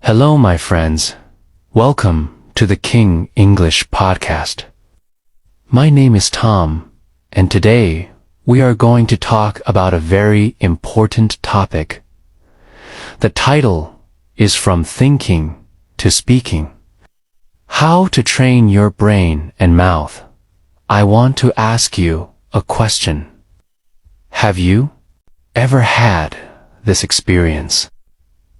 Hello, my friends. Welcome to the King English Podcast. My name is Tom, and today we are going to talk about a very important topic. The title is From Thinking to Speaking. How to train your brain and mouth. I want to ask you a question. Have you ever had this experience?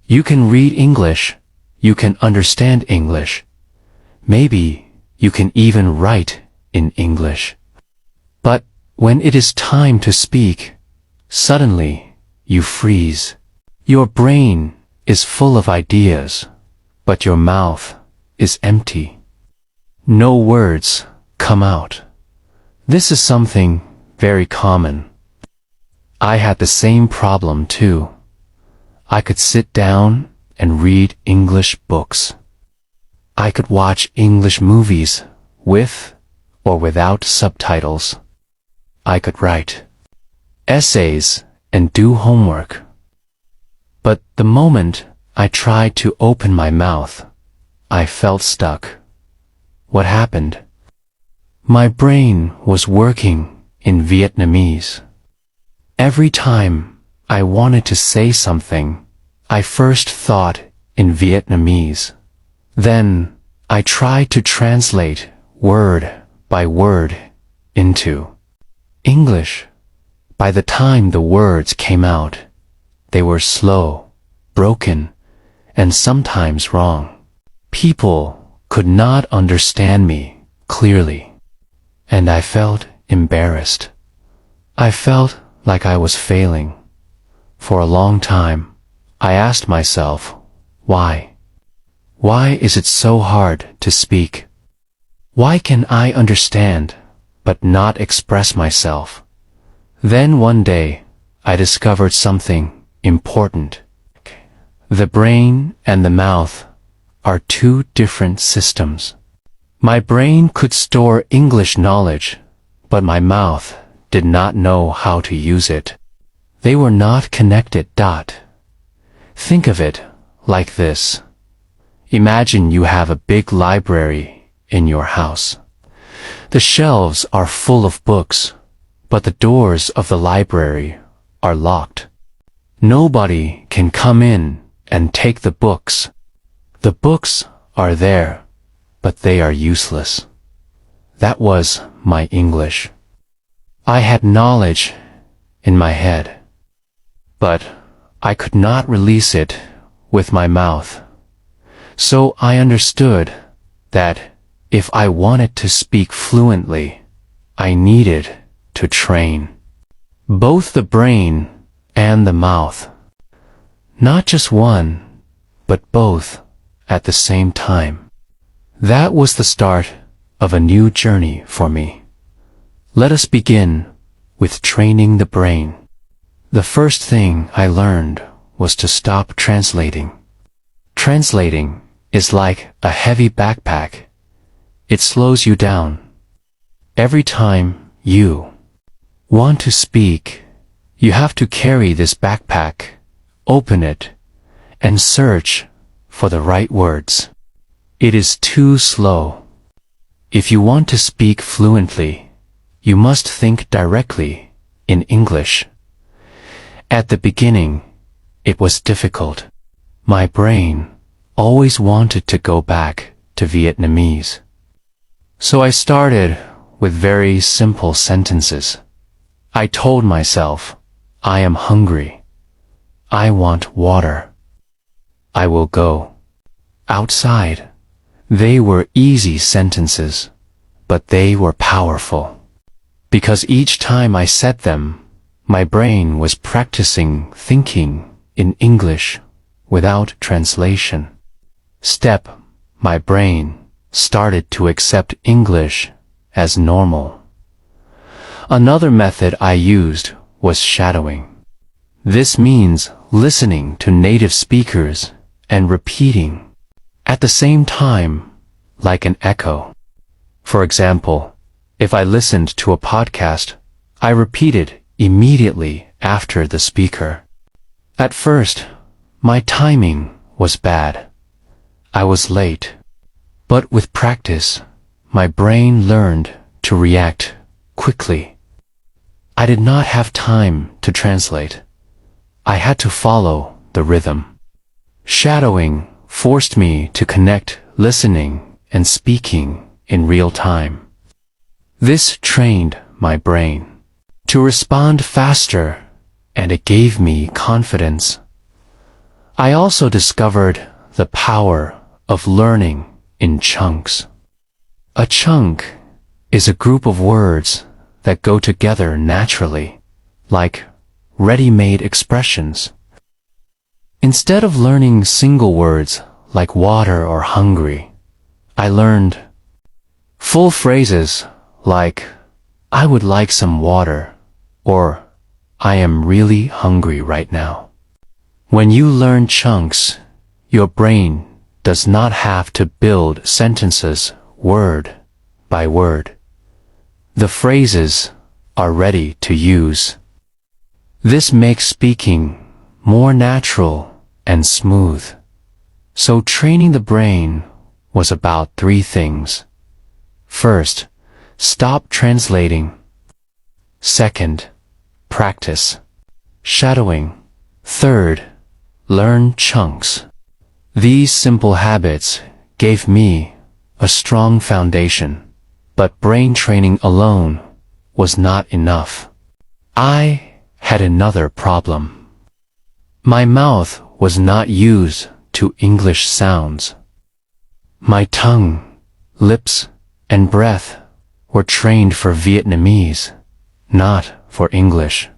You can read English, you can understand English, maybe you can even write in English. But when it is time to speak, suddenly you freeze. Your brain is full of ideas, but your mouth is empty. No words come out. This is something very common. I had the same problem too. I could sit down and read English books. I could watch English movies with or without subtitles. I could write essays and do homework. But the moment I tried to open my mouth, I felt stuck. What happened? My brain was working in Vietnamese. Every time I wanted to say something, I first thought in Vietnamese. Then I tried to translate word by word into English. By the time the words came out, they were slow, broken, and sometimes wrong. People could not understand me clearly, and I felt embarrassed. I felt like I was failing. For a long time, I asked myself, why? Why is it so hard to speak? Why can I understand, but not express myself? Then one day, I discovered something important. The brain and the mouth are two different systems. My brain could store English knowledge, but my mouth did not know how to use it. They were not connected. Think of it like this. Imagine you have a big library in your house. The shelves are full of books, but the doors of the library are locked. Nobody can come in and take the books. The books are there, but they are useless. That was my English. I had knowledge in my head, but I could not release it with my mouth. So I understood that if I wanted to speak fluently, I needed to train both the brain and the mouth. Not just one, but both at the same time. That was the start of a new journey for me. Let us begin with training the brain. The first thing I learned was to stop translating. Translating is like a heavy backpack. It slows you down. Every time you want to speak, you have to carry this backpack, open it, and search for the right words. It is too slow. If you want to speak fluently, you must think directly in English. At the beginning, it was difficult. My brain always wanted to go back to Vietnamese. So I started with very simple sentences. I told myself, I am hungry. I want water. I will go outside. They were easy sentences, but they were powerful. Because each time I said them, my brain was practicing thinking in English without translation. My brain started to accept English as normal. Another method I used was shadowing. This means listening to native speakers and repeating at the same time, like an echo. For example, if I listened to a podcast, I repeated immediately after the speaker. At first, my timing was bad. I was late. But with practice, my brain learned to react quickly. I did not have time to translate. I had to follow the rhythm. Shadowing forced me to connect listening and speaking in real time. This trained my brain to respond faster, and it gave me confidence. I also discovered the power of learning in chunks. A chunk is a group of words that go together naturally, like ready-made expressions. Instead of learning single words like water or hungry, I learned full phrases like I would like some water or I am really hungry right now. When you learn chunks, your brain does not have to build sentences word by word. The phrases are ready to use. This makes speaking more natural and smooth. So training the brain was about 3 things. First, stop translating. Second, practice. Shadowing. Third, learn chunks. These simple habits gave me a strong foundation, but brain training alone was not enough. I had another problem. My mouth was not used to English sounds. My tongue, lips, and breath were trained for Vietnamese, not for English.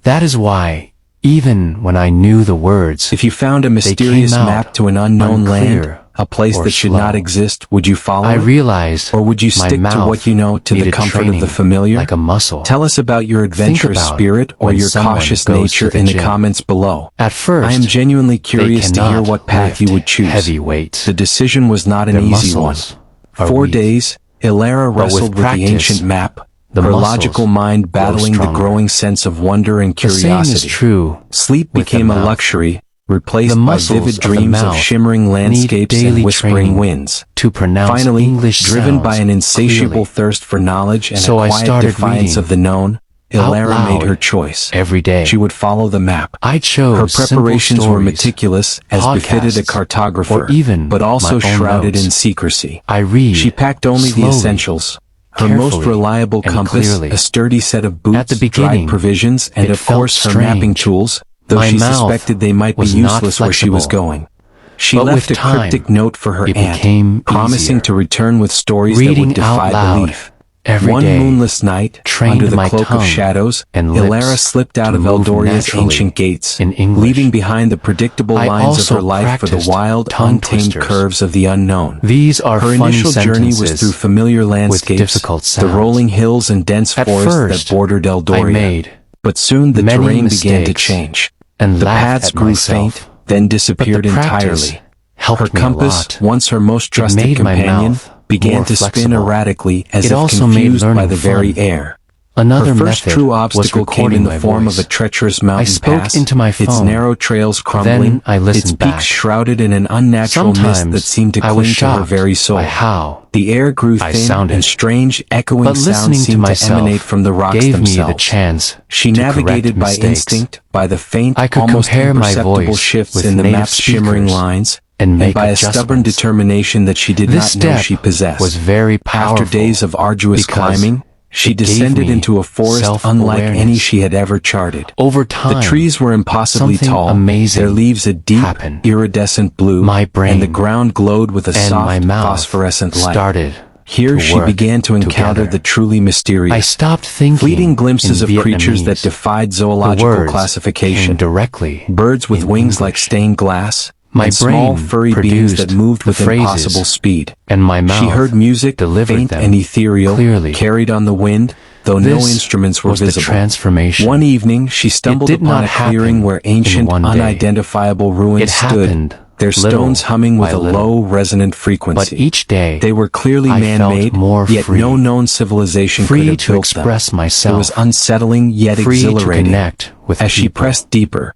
That is why, even when I knew the words, If you found a mysterious map to an unknown land, a place that should not exist, would you follow I it? realized Or would you my stick to mouth what you know, to the needed comfort of training the familiar? like a muscle. Tell us about your adventurous about spirit or when your someone cautious goes to nature the in the gym. comments below. At first, I am genuinely curious to hear cannot what path lift you would choose. heavy weights. The decision was not an Their easy one. muscles are 4 weak. days, Ilara But with wrestled with the practice, ancient map, the her muscles logical mind grow battling the stronger. growing sense of wonder and The same curiosity. is true Sleep with the became a mouth. luxury, replaced The by muscles vivid of the dreams of mouth shimmering landscapes need and daily whispering training winds. to pronounce Finally, English driven by sounds an insatiable clearly. thirst for knowledge and So a I quiet started defiance reading of the known, out Ilara made loud her choice. every day. She would follow the map. I chose Her preparations simple were stories, meticulous, as befitted a podcasts, cartographer, or even but also my own shrouded notes. in secrecy. I read She packed only the slowly, essentials. Her most carefully, reliable and compass, clearly. a sturdy set of boots, At the dried beginning, provisions, and it of felt course her strange. mapping tools, though My she mouth suspected they might be was not useless where she was flexible. going. She But left with a time, cryptic note for her it aunt, became promising easier. to return with stories that Reading would defy out loud belief. every One day moonless night, trained under the my cloak tongue of shadows, and Ilara lips slipped out to of move Eldoria's naturally ancient gates, in English. leaving behind the predictable I lines of also her life for the practiced wild, tongue untamed twisters. curves of the unknown. These are Her fun initial journey was sentences through familiar landscapes, difficult the sounds. rolling hills and dense At forests first, that bordered I Eldoria. made But soon the many terrain began to mistakes change. and The laughed paths at grew myself. faint, then disappeared But the practice entirely. helped Her me a compass, lot. once her most It trusted made my companion, mouth began more to spin flexible. erratically as It if also made confused by learning the very fun. air. Another Her first method true was obstacle came recording in the my form voice. of a treacherous mountain I spoke pass, into my its phone. narrow trails crumbling, Then I listened its back. peaks shrouded in an unnatural mist Sometimes that seemed to I was cling to her shocked very soul. by how The air grew I thin sounded. and strange, echoing But listening sounds to seemed to myself emanate from the rocks gave themselves. me the chance She to navigated correct by mistakes. instinct, by the faint, I could almost compare my imperceptible voice shifts with in the native map's shimmering speakers lines, and and make by a stubborn adjustments. determination that she did This not know step she possessed. was very powerful. After days of arduous because climbing, she it gave descended me into a forest unlike any self-awareness. she had ever charted. Over time, The trees were impossibly something tall, amazing their leaves a deep, happened. iridescent blue, My brain and the ground glowed with a and my soft, mouth phosphorescent light. started Here to she work began to encounter together. the truly mysterious. I stopped thinking Fleeting glimpses in of creatures that Vietnamese. defied The zoological words classification. came directly Birds with in wings like English. stained glass, My and small brain furry beings that produced moved the with phrases, impossible speed. and my mouth She heard music, delivered faint them and ethereal, clearly. carried on the wind, though no This instruments were was the visible. transformation. One evening, she stumbled did upon not a clearing happen where in ancient, one day. unidentifiable ruins It stood, happened their little stones humming with by a little. low, resonant frequency. But each day, They were clearly I man-made, felt more yet free. no known civilization could free have to built them. express myself. It was unsettling yet free exhilarating. to connect with As she people. pressed deeper,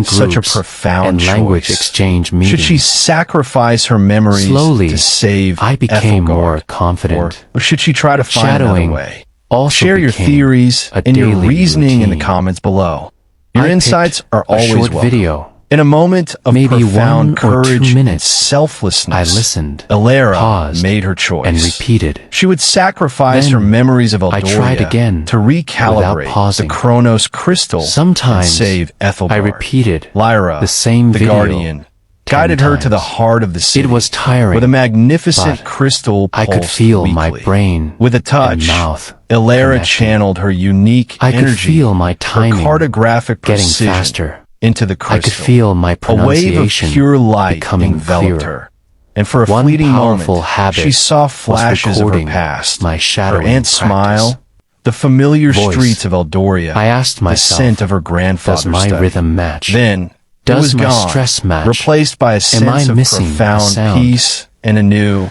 online such a groups profound and language choice. exchange meetings. Should she sacrifice her memories Slowly, to save I became Ethelgard? more confident. Or should she try to find Shadowing another way? also Share your became theories a and your daily reasoning in the routine. comments below. Your I insights picked are a always short welcome. video. In a moment of Maybe profound 1 or 2 courage and minutes, selflessness, I listened, Alara paused, made her choice. and repeated. She would sacrifice Then her memories of I tried Eldoria again, to recalibrate without pausing. the Chronos crystal Sometimes and save Ethelgard. I repeated Lyra, the same the video guardian, 10 guided her to the times. heart of the city. It was tiring, with a magnificent but crystal I could pulsed feel weekly. my brain With a touch, and mouth Alara connecting. channeled her unique I could energy, feel my timing her cartographic getting precision faster. into the crystal. I could feel my A wave of pronunciation pure light becoming enveloped clearer. her, and for a One fleeting powerful moment, habit she saw was flashes of her recording past, my her shadowing aunt's practice. smile, the familiar Voice. streets of Eldoria, I asked the myself, scent of her does grandfather's my study. rhythm match? Then, it Does was my gone, stress match? replaced by a sense I of missing a profound sound? peace and a new,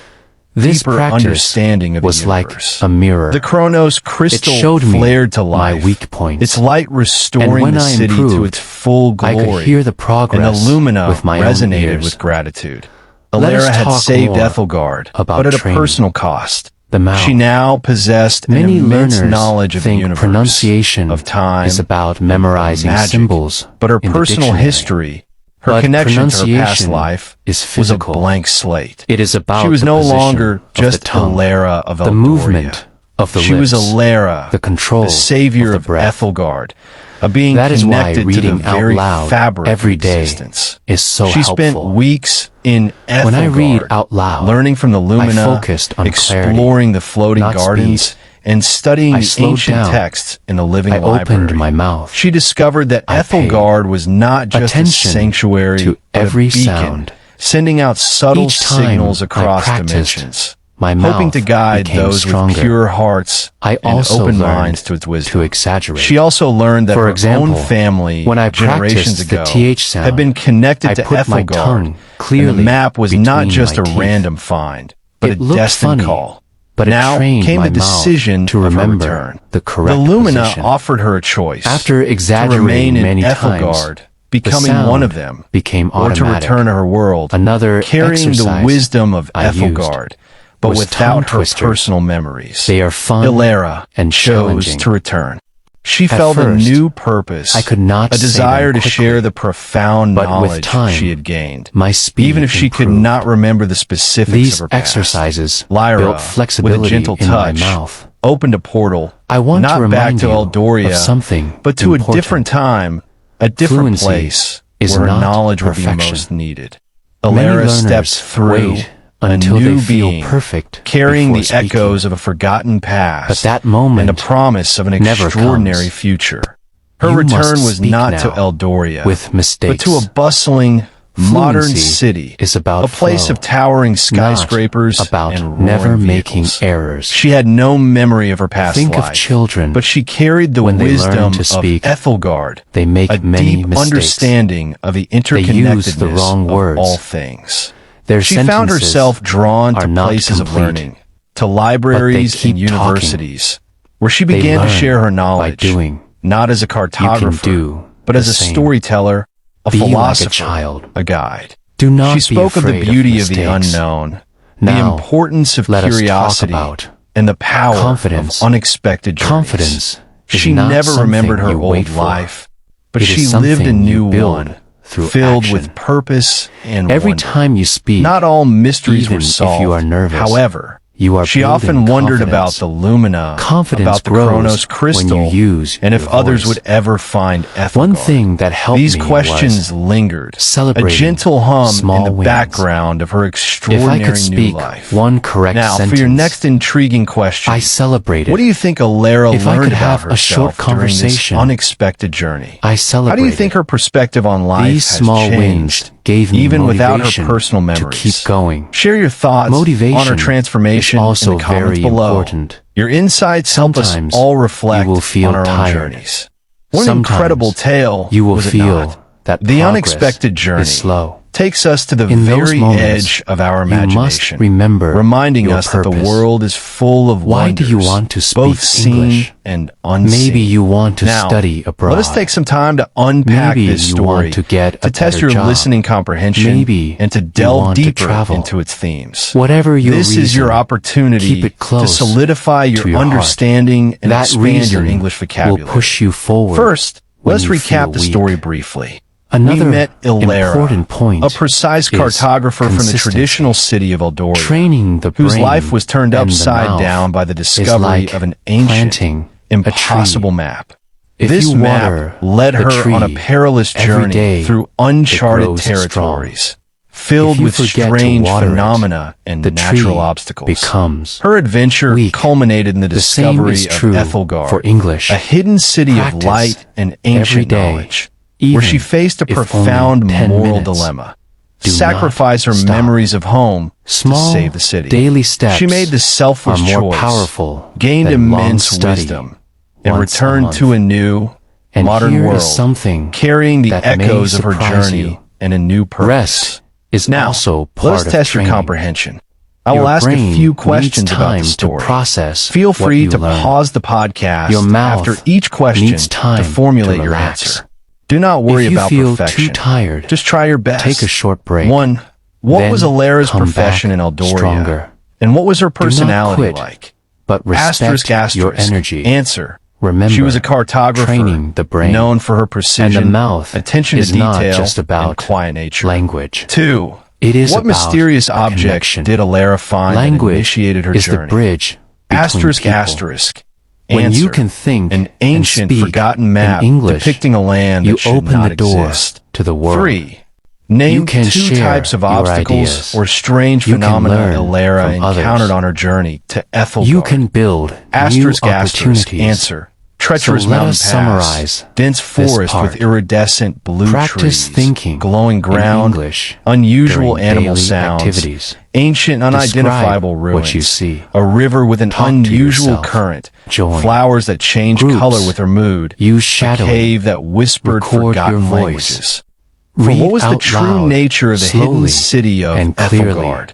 This deeper practice understanding of was the like universe. a mirror. The Chronos crystal It showed me flared to my life, weak points. its light restoring And when the I city to improved, its full I glory, could hear the progress and the lumina with my own resonated ears. with gratitude. Let us Alara had talk saved more Ethelgard, about but at a training. personal cost. The mouth. She now possessed Many an immense learners knowledge of the think universe, pronunciation of time, is about memorizing magic, symbols but her in the personal dictionary. history, her But connection to her past pronunciation life, is was a physical. blank slate. It is about She was the no position longer of just the tongue, Alara of Eldoria. the movement of the She lips, was Alara, the control the savior of the breath. Ethelgard, a being That is why connected to the reading out very loud fabric every of day existence. is so She helpful. spent weeks in Ethelgard, When I read out loud, learning from the lumina, I focused on exploring the floating not gardens, speed. and studying I the slowed ancient down. texts in the living I library. opened my mouth. She discovered that I paid Ethelgard was not just a attention sanctuary, to but every a beacon, sound. sending out subtle Each time signals I across practiced, dimensions, my hoping mouth to guide became those stronger. with pure hearts I and also open learned minds to its wisdom. to exaggerate. She also learned that For her example, own family, when I generations practiced the ago, TH sound, had been connected I to put my Ethelgard, tongue clearly and the map was not between just my a teeth. random find, but It a looked destined funny, call. but it now trained came my the decision mouth to of her remember return. the correct The lumina position. offered her a choice: After to exaggerating remain in many Ethelgard, times, becoming the one of sound them, became or to automatic. return to her world, Another carrying the exercise wisdom of I used Ethelgard, but was without tongue her twisters. personal memories. They are fun Alara and chose challenging. to return. She At felt a first, new purpose, I could not a say desire them to share quickly, the profound but with knowledge time, she had gained. my speed Even if she could improved. not remember the specifics These of her past. exercises Lyra, built flexibility with a gentle in my touch, mouth. opened a portal, I want not to back remind to you Eldoria, of something but to important. a different time, a different Fluency place, is where her not knowledge would be perfection. most needed. Many Alara learners stepped through wait a until new they feel being, perfect carrying before the speaking. echoes of a forgotten past, But that moment and a promise of an never extraordinary comes. future. Her You return must was speak not now to Eldoria, with mistakes. but to a bustling, modern Fluency city, is about a place flow, of towering skyscrapers not about and never roaring making vehicles. errors. She had no memory of her past Think life, of children but she carried the when they learn wisdom to speak, of Ethelgard, they make a many deep mistakes. understanding of the They interconnectedness use the wrong of words. all things. Their She found sentences herself drawn are to not places of complete, learning, to libraries keep and universities, where she They began to learn share her by knowledge, doing. not as a You can cartographer, do but the as a same. storyteller, a Be like a philosopher, child. a guide. Do not She be spoke of the afraid beauty of the mistakes. unknown, the Now, importance of let us talk curiosity, about and the power confidence. of unexpected journeys. Confidence is She not never remembered her something you wait old for. life, but It is she lived a something you new build one, through filled action. with purpose and Every wonder. time you speak, Not all mysteries even were if solved. you are nervous, However, you are she building often wondered confidence. about the lumina, Confidence about the grows Chronos crystal, when you use and if your others voice. would ever find Ethelgard. One thing that helped These me questions was lingered, a celebrating gentle hum small in the wins. background of her If extraordinary I could new speak life. one correct Now, sentence, for your next intriguing question, I celebrated. what do you think Alara If I learned could about have a herself short during this conversation, unexpected journey? I How celebrated. do you think her perspective on life These has small changed, wins gave me even without her motivation personal to memories? keep going. Share your thoughts Motivation on her transformation is also in the comments very below. important. Your insights help us Sometimes all reflect you will feel on our tired. own journeys. One Sometimes incredible tale you will was it feel not? that The progress unexpected journey is slow. takes us to the In those very moments, edge of our you must imagination, remember reminding your us that the purpose. world is full of Why do wonders, you want to speak both seen English? and unseen. Maybe you want to Now, study abroad. let us take some time to unpack Maybe this you story, want to get a test better your job. listening comprehension, Maybe and to you delve want to deeper travel. into its themes. Whatever your This is your reason, opportunity keep it to close solidify to your your heart. understanding and That expand your reason English vocabulary. will push you forward. First, when let's you recap feel the weak. story briefly. Another We met Ilera, important point a precise is cartographer from the consistency. traditional city of Eldoria, Training the whose brain life was turned and the upside mouth down by the is discovery like of an ancient, planting a impossible tree. map. If This you water map led the her on a tree perilous every journey day, through it uncharted grows territories, If filled you with forget to strange water it, phenomena and the natural tree obstacles. becomes Her adventure weak. culminated in the The same discovery is of true Ethelgard, for English. a hidden city of Practice light and every ancient day, knowledge, even where she faced a if profound only 10 moral minutes. dilemma. Do Sacrifice her not stop. memories of home Small to save the city. daily steps She made the selfless are more choice, powerful gained than long immense study wisdom, and once a returned month. to a new, And modern here is world, something carrying the that may echoes of her surprise journey you. and a new purpose. Rest is Now, also let part us of test your training. comprehension. I will Your ask a brain few needs questions about time the story. to process Feel what free you to learn. pause the podcast Your mouth after each question needs time to formulate to your relax. answer. Do not worry If you about feel perfection. too tired, Just try your best. take a short break. 1. What Then was Alera's come profession back in Eldoria? stronger. And what was her Do not personality quit, like? but respect your energy. Answer. Remember, She was a cartographer, training the brain known for her precision, and the mouth attention is to not detail, just about and quiet nature. language. 2. It is What about mysterious a object connection. did Alera find Language that initiated her is journey? the bridge between Asterisk, people. asterisk. When Answer. you can think An ancient, and speak forgotten map in English, depicting a land you that should open not the door exist. to the world. 3. Name You can 2 share types of your obstacles ideas. or strange You can phenomena learn Alera from others. encountered on her journey to Ethelgard. You can build Asterisk, new asterisk. opportunities. Answer. Treacherous So let mountain us pass, summarize dense this forest part. with iridescent blue Practice trees, thinking glowing in ground, English unusual during animal daily sounds, activities. ancient unidentifiable Describe ruins, what you see. a river with an Talk to unusual yourself. current, Join flowers that change groups. color with her mood, Use a shadowing. cave that whispered Record forgotten your voice. languages. For Read what was the out true loud, nature of the hidden slowly city of and clearly. Ethelgard?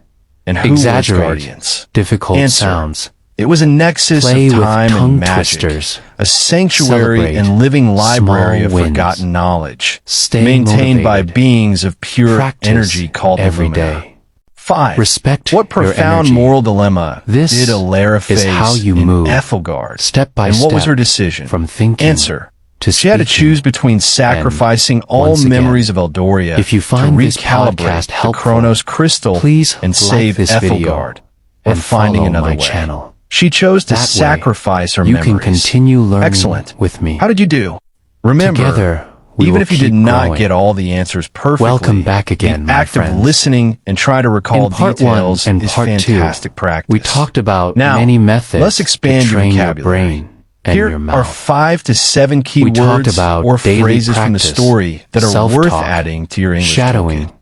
And who were its Exaggerate guardians? difficult Answer. sounds. It was a nexus Play of with time tongue and magic, twisters. a sanctuary Celebrate and living library small of wins. forgotten knowledge, Stay maintained by motivated. beings of pure Practice energy called every Lumina. day. 5. Respect What your profound energy. moral dilemma This did Alera is face how you in move, Ethelgard? step by and what was step, her decision? from thinking Answer. to She had to speaking. choose between sacrificing all once again, memories of Eldoria if you find to this recalibrate podcast the helpful, Chronos crystal please and like save this video Ethelgard, or and finding follow another my way. channel. She chose to That way, sacrifice her you memories. can continue learning Excellent. with me. How did you do? Remember, Together, we even will if you keep did not growing. get all the answers perfectly, Welcome back again, the my act of friends. listening and try to recall In part details 1 and is part 2, fantastic practice. we talked about Now, many methods let's expand to your train your vocabulary. brain and Here your are mouth. 5 to 7 key We talked words about or daily phrases from the practice, story that are self-talk, worth adding to your English shadowing, toolkit.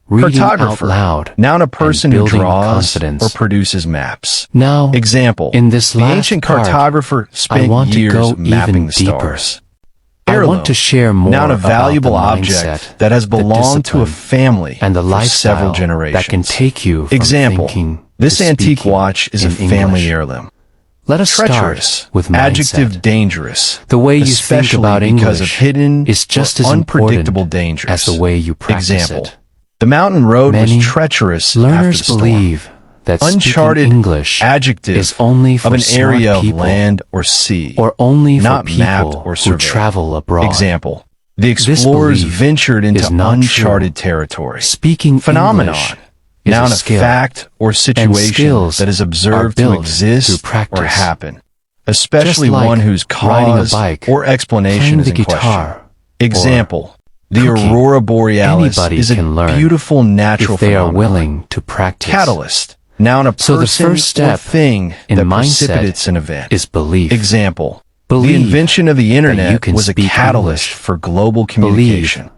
reading out Cartographer, loud, noun a person and who building draws confidence. or produces maps. Now, Example, in this the last ancient part, cartographer I spent want to years go mapping even the deeper. stars. I Heirloom, want to share more noun a valuable about the object mindset, that has the belonged to a discipline, family and the for lifestyle several generations. that can take you from Example, thinking this to antique speaking watch is a in family English. heirloom. Let us Treacherous, start with mindset. adjective dangerous. The way you especially think about because English of hidden is just or as unpredictable important dangers. as the way you practice Example, it. the mountain road Many was treacherous after learners the storm. believe that Uncharted speaking English adjective is only for of an smart area people of land or sea, or only for not mapped people or who surveyed. travel abroad. Example, the This explorers belief ventured into is not uncharted true. territory. Speaking Phenomenon, English is noun a a skill, fact or and situation skills that is are observed to built exist through practice. or happen, especially Just like one whose riding a cause bike, or explanation playing is the in guitar, question. Example, the cooking. aurora borealis Anybody is a can learn beautiful natural if they are phenomenon. willing to practice. Catalyst, noun a So the person first step or thing in that mindset precipitates an event. is belief. Example, Believe the invention of the you internet can was a speak catalyst English. for global communication.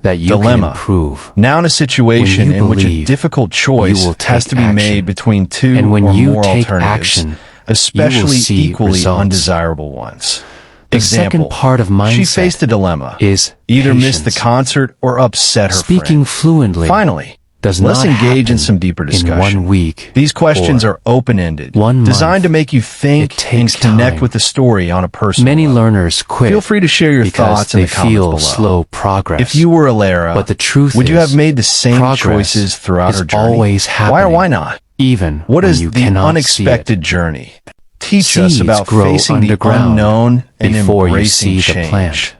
That you Dilemma, can improve. noun a situation When you in which a believe, difficult choice you will has take to be action. made between two And when or you more take alternatives, action, especially see equally results. undesirable ones. The second part of mindset she faced a dilemma. is Either miss patience. the concert or upset her Speaking friend. fluently Finally, does let's not engage in happen some deeper discussion. in 1 week. These questions or are open-ended, 1 month. designed to make you think It and takes connect time. with the story on a personal Many level. learners quit Feel free to share your because thoughts in they the comments feel below. slow progress. If you were Alara, But the truth would you is, have made the same progress choices throughout is her journey? always Why or happening, why not? even What when is you the cannot unexpected journey? Teach us Seeds about grow facing the underground unknown and before you embracing see change. the plant.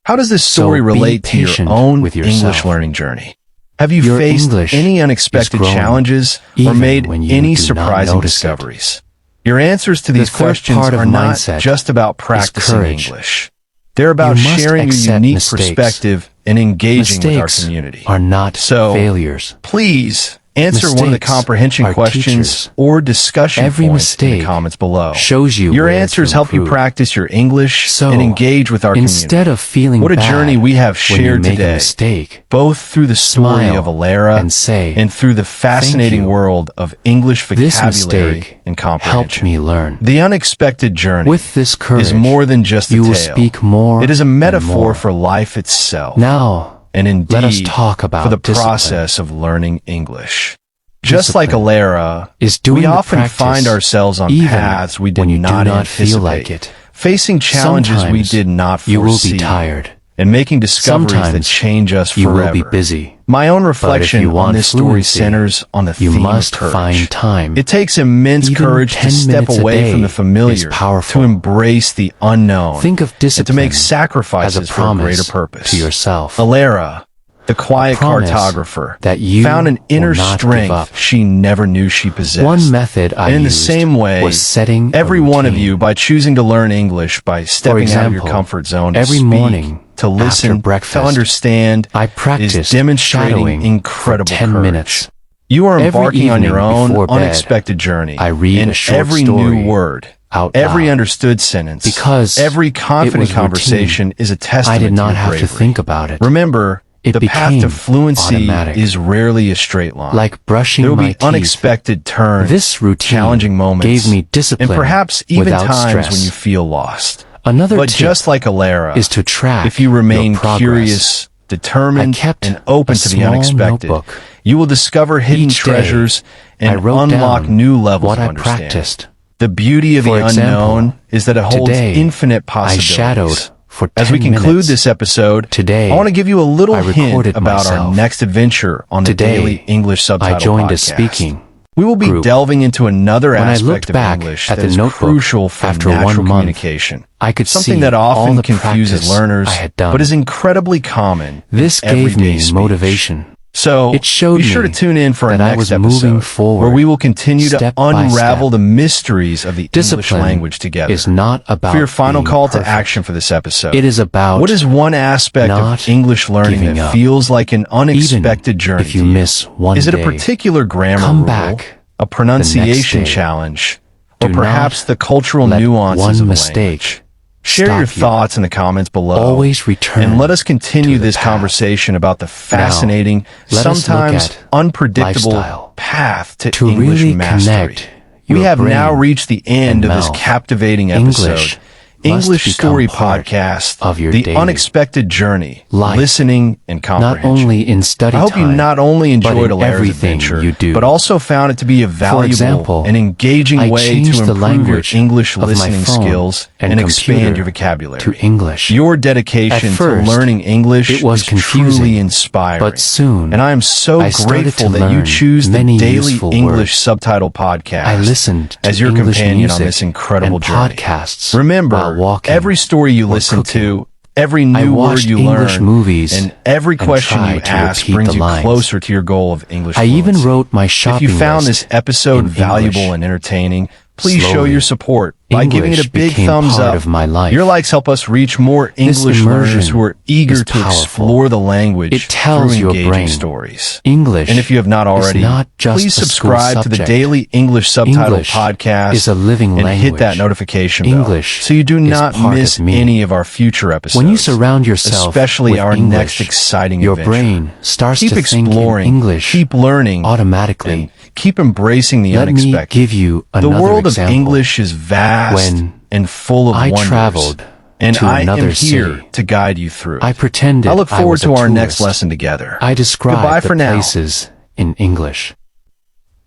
How does this So story be relate to your patient own with yourself. English learning journey? Have you Your faced English any is unexpected growing, challenges or even made when you any do not surprising notice it. discoveries? Your answers to these The third questions part of are not mindset just about practicing courage. English. They're about You must sharing your accept unique mistakes. perspective and engaging with our Mistakes community. are not So, failures. Please answer one of the Mistakes comprehension are questions teachers. or discussion Every points in the mistake comments below. shows you Your where to answers help you improve. practice your English So, and engage with our instead community. of feeling What a bad journey we have when you shared make a today, mistake, both through the story smile of Alara and say, and through the fascinating you. world of English this vocabulary mistake and helped comprehension. me learn. The unexpected journey With this courage, is more than just a you will tale. speak more It is a and metaphor more. for life itself. Now, and indeed let us talk about for the discipline. process of learning English. Just like Discipline Alara, is doing we the often practice find ourselves on even paths we did when you do not not anticipate, feel like it. facing challenges we Sometimes did not foresee, you will be tired. and making discoveries that Sometimes change us you forever. will be busy. My own But if reflection you on want this story fluency, centers on the you theme must of courage. find time. It takes immense Even courage to 10 step minutes a away day from the is familiar, powerful. to embrace the unknown, Think of and to discipline make sacrifices as a for a promise greater purpose. to yourself. Alara, the quiet promise cartographer, that you found an inner will not give up. strength she never knew she possessed. One method I and in the used same way, was setting a every one of routine. you, by choosing to learn English, by stepping out of your example, comfort zone to every speak, morning to listen, after breakfast, to understand, I is practiced demonstrating shadowing incredible for 10 courage. minutes. You are Every embarking on your evening own before bed, unexpected journey. I read and a short every story new word, out every loud. understood sentence, Because every it confident was conversation routine. is a I testament did to not your have to bravery. think about it. Remember, It the path to became fluency automatic. is rarely a straight line. Like brushing there will my be teeth. unexpected turns, This routine challenging moments, gave me discipline and perhaps even without times stress. when you feel lost. Another But tip just like Alara, is to track if you remain your progress. curious, determined, I kept and open a to the small unexpected, notebook. you will discover hidden Each day, treasures I and wrote unlock down new levels what of I understanding. practiced. The beauty of For the example, unknown is that it holds today, infinite I possibilities. shadowed for 10 As we conclude minutes. this episode, Today, I want to give you a little I hint recorded about our myself. next adventure on the Today, Daily English Subtitle I joined Podcast. a speaking We will be group. delving into another When I aspect looked of back English at that the is notebook crucial for after natural 1 month, communication. I could Something see that all often the confuses practice learners, I had done. but is incredibly common. This in gave everyday me speech. motivation. So It showed be sure me to tune in for our that I next was episode, moving forward, where we will continue to step by unravel step. the mysteries of the English Discipline language together. is not about For your final being call perfect. to action for this episode, It is about what is one aspect not of English learning giving that up. feels like an unexpected Even journey if you to you? miss one Is it a day, particular grammar come rule, back a pronunciation day. challenge, or Do perhaps not the cultural let nuances one of mistake language? Share stop your you. thoughts in the comments below. Always return and let us continue to the this path. conversation about the fascinating, let us look sometimes at unpredictable lifestyle. path to To English really mastery. connect We your have now brain reached the end of and this mouth. captivating English episode. must English become Story part Podcast, of your the daily unexpected journey, life. listening and comprehension. Not only in study I hope you time, not only but enjoyed in Alara's everything adventure, you do. but also found it to be a valuable example, and engaging I way to changed the improve your language English of my listening phone skills and and expand computer your vocabulary. to English. Your dedication At first, to learning English it was is confusing, truly inspiring. but soon, and I am so I started grateful to that you learn choose the many Daily useful English words. Subtitle Podcast I listened to as your English companion music on this incredible and journey. podcasts Remember, while walking every story you or listen cooking. to, every I new word watched you English learn, movies and every and question you tried to ask repeat brings the you lines. closer to your goal of English I even fluency. wrote my If shopping you found list this episode in valuable English. and entertaining, please show Slowly, your support by giving it a English big became thumbs part up. of my life. Your likes help us reach more This English learners immersion who are eager is to powerful. explore the language It tells through your engaging brain stories. English And if you have not already, is not just please a school subscribe to the subject. Daily English Subtitle English Podcast is a living and hit language. that notification bell English so you do is not part miss of me. any of our future episodes. When you surround yourself especially with our English, next exciting your adventure. brain starts Keep to think in exploring, English keep learning, automatically. and keep embracing the Let me unexpected. give you The another world example. of English is vast When and full of I wonders. traveled And to I another am here city. to guide you through it. I pretended I look I forward was a to our tourist. next lesson together. I described Goodbye the for now. places in English.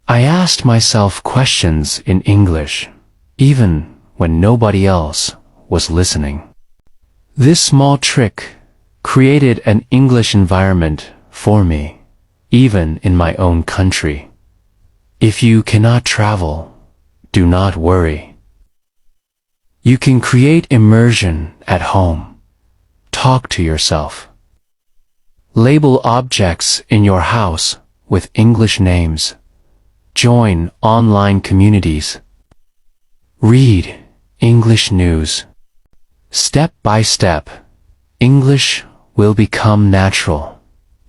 I asked myself questions in English, even when nobody else was listening. This small trick created an English environment for me, even in my own country. If you cannot travel, do not worry. You can create immersion at home. Talk to yourself. Label objects in your house with English names. Join online communities. Read English news. Step by step, English will become natural.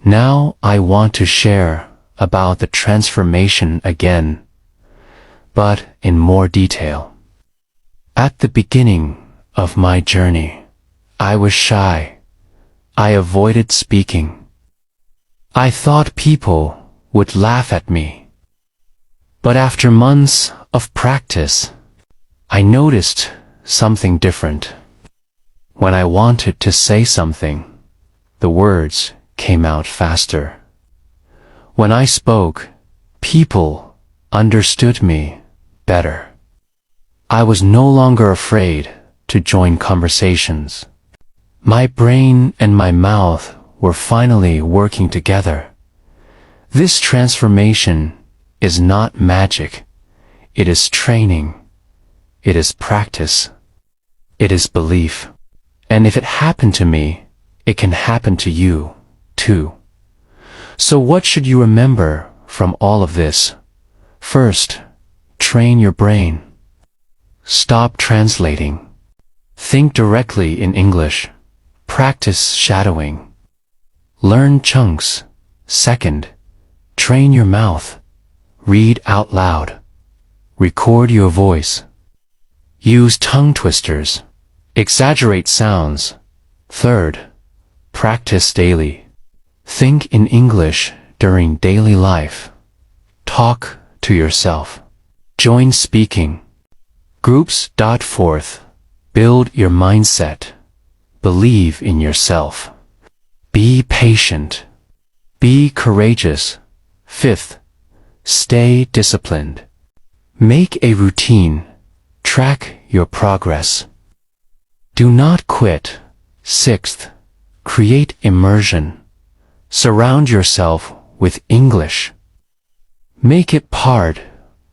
Now I want to share about the transformation again, but in more detail. At the beginning of my journey, I was shy. I avoided speaking. I thought people would laugh at me. But after months of practice, I noticed something different. When I wanted to say something, the words came out faster. When I spoke, people understood me better. I was no longer afraid to join conversations. My brain and my mouth were finally working together. This transformation is not magic. It is training. It is practice. It is belief. And if it happened to me, it can happen to you, too. So what should you remember from all of this? First, train your brain. Stop translating. Think directly in English. Practice shadowing. Learn chunks. Second, train your mouth. Read out loud. Record your voice. Use tongue twisters. Exaggerate sounds. Third, practice daily. Think in English during daily life. Talk to yourself. Join speaking groups. Fourth, build your mindset. Believe in yourself. Be patient. Be courageous. Fifth, stay disciplined. Make a routine. Track your progress. Do not quit. Sixth, create immersion. Surround yourself with English. Make it part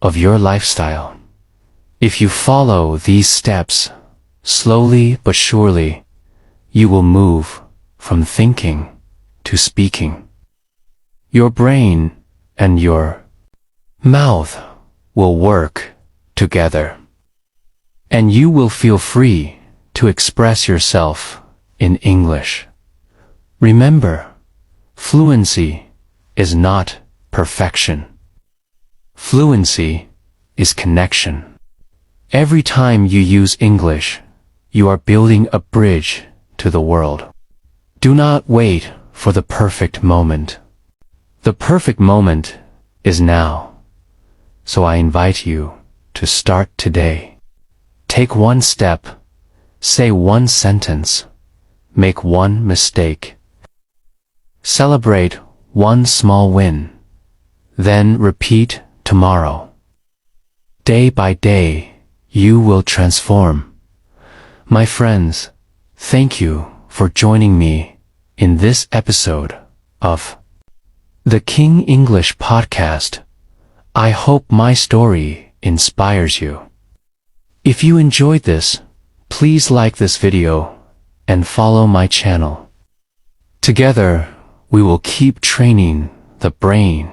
of your lifestyle. If you follow these steps, slowly but surely, you will move from thinking to speaking. Your brain and your mouth will work together, and you will feel free to express yourself in English. Remember, fluency is not perfection. Fluency is connection. Every time you use English, you are building a bridge to the world. Do not wait for the perfect moment. The perfect moment is now. So I invite you to start today. Take one step. Say one sentence. Make one mistake. Celebrate one small win. Then repeat tomorrow. Day by day, you will transform. My friends, thank you for joining me in this episode of the King English Podcast. I hope my story inspires you. If you enjoyed this, please like this video and follow my channel. Together, we will keep training the brain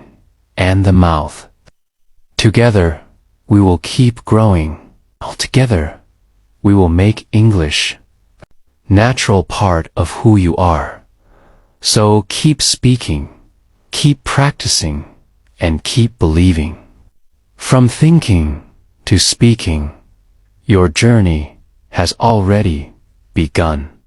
and the mouth. Together, we will keep growing. Together, we will make English a natural part of who you are. So keep speaking, keep practicing, and keep believing. From thinking to speaking, your journey has already begun.